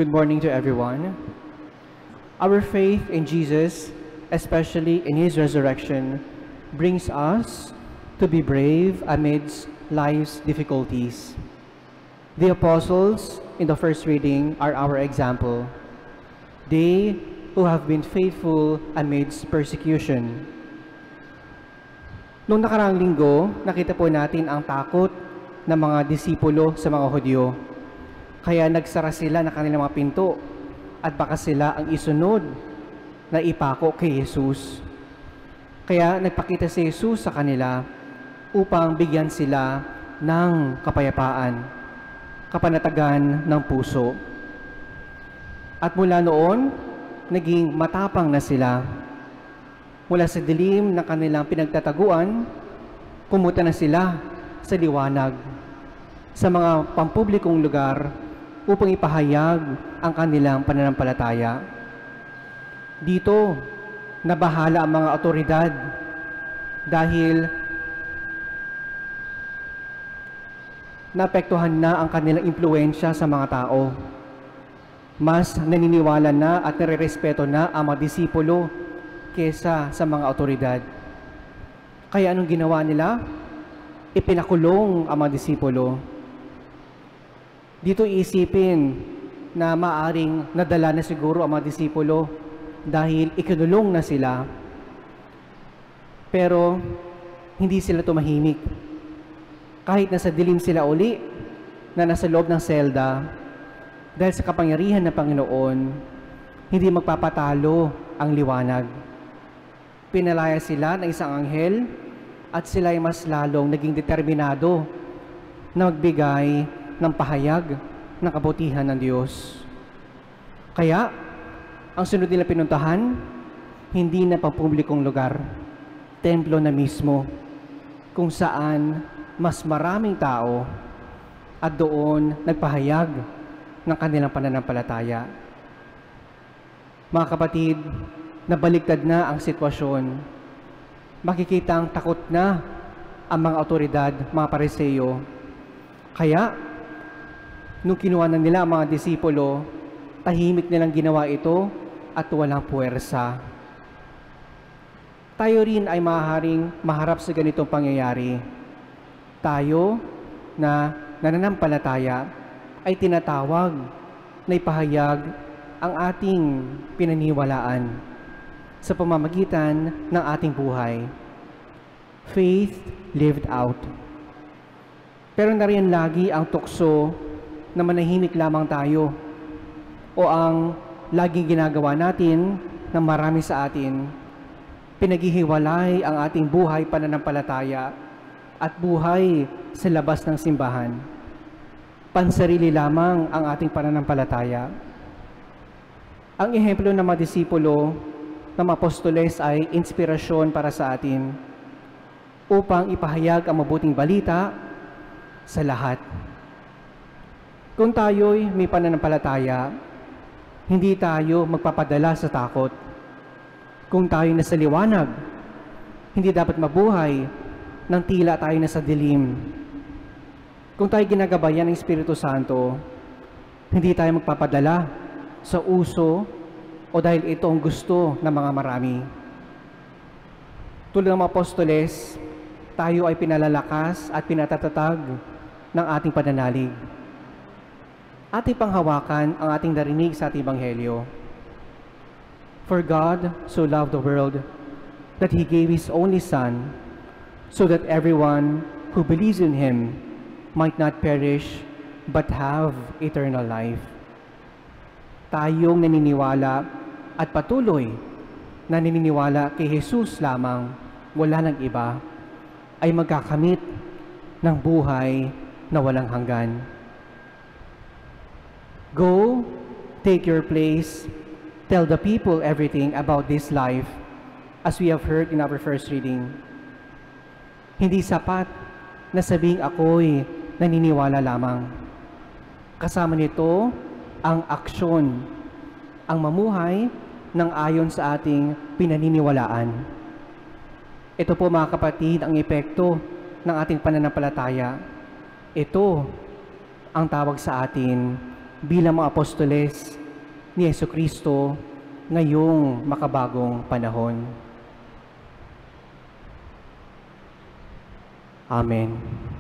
Good morning to everyone. Our faith in Jesus, especially in His resurrection, brings us to be brave amidst life's difficulties. The apostles in the first reading are our example. They who have been faithful amidst persecution. Noong nakaraang linggo, nakita po natin ang takot ng mga disipulo sa mga Hudyo. Kaya nagsara sila ng kanilang mga pinto at baka sila ang isunod na ipako kay Jesus. Kaya nagpakita si Jesus sa kanila upang bigyan sila ng kapayapaan, kapanatagan ng puso. At mula noon, naging matapang na sila. Mula sa dilim ng kanilang pinagtataguan, pumunta na sila sa liwanag, sa mga pampublikong lugar upang ipahayag ang kanilang pananampalataya. Dito, nabahala ang mga otoridad dahil naapektuhan na ang kanilang impluensya sa mga tao. Mas naniniwala na at nare-respeto na ang mga disipulo kesa sa mga otoridad. Kaya anong ginawa nila? Ipinakulong ang mga disipulo. Dito iisipin na maaring nadala na siguro ang mga disipulo dahil ikinulong na sila. Pero hindi sila tumahimik. Kahit nasa dilim sila uli na nasa loob ng selda, dahil sa kapangyarihan ng Panginoon, hindi magpapatalo ang liwanag. Pinalaya sila ng isang anghel at sila ay mas lalong naging determinado na magbigay ng pahayag ng kabutihan ng Diyos. Kaya, ang sunod nila pinuntahan, hindi na pampublikong lugar, templo na mismo, kung saan mas maraming tao at doon nagpahayag ng kanilang pananampalataya. Mga kapatid, nabaliktad na ang sitwasyon. Makikita ang takot na ang mga otoridad, mga Pariseo. Kaya, nung kinuha na nila ang mga disipulo, tahimik nilang ginawa ito at walang puwersa. Tayo rin ay maaaring maharap sa ganitong pangyayari. Tayo na nananampalataya ay tinatawag na ipahayag ang ating pinaniwalaan sa pamamagitan ng ating buhay. Faith lived out. Pero nariyan lagi ang tukso na manahimik lamang tayo o ang laging ginagawa natin ng marami sa atin, pinaghihiwalay ang ating buhay pananampalataya at buhay sa labas ng simbahan. Pansarili lamang ang ating pananampalataya. Ang ehemplo ng mga disipulo ng mga apostoles ay inspirasyon para sa atin upang ipahayag ang mabuting balita sa lahat. Kung tayo'y may pananampalataya, hindi tayo magpapadala sa takot. Kung tayo'y nasa liwanag, hindi dapat mabuhay nang tila tayo nasa dilim. Kung tayo ginagabayan ng Espiritu Santo, hindi tayo magpapadala sa uso o dahil ito ang gusto ng mga marami. Tulad ng mga apostoles, tayo ay pinalalakas at pinatatatag ng ating pananalig. Ating panghawakan ang ating narinig sa ating Ebanghelyo. For God so loved the world that He gave His only Son, so that everyone who believes in Him might not perish, but have eternal life. Tayong naniniwala at patuloy na naniniwala kay Jesus lamang, wala ng iba, ay magkakamit ng buhay na walang hanggan. Go, take your place, tell the people everything about this life, as we have heard in our first reading. Hindi sapat na sabing ako'y naniniwala lamang. Kasama nito ang aksyon, ang mamuhay ng ayon sa ating pinaniniwalaan. Ito po mga kapatid ang epekto ng ating pananampalataya. Ito ang tawag sa atin bilang mga apostoles ni Jesucristo ngayong makabagong panahon. Amen.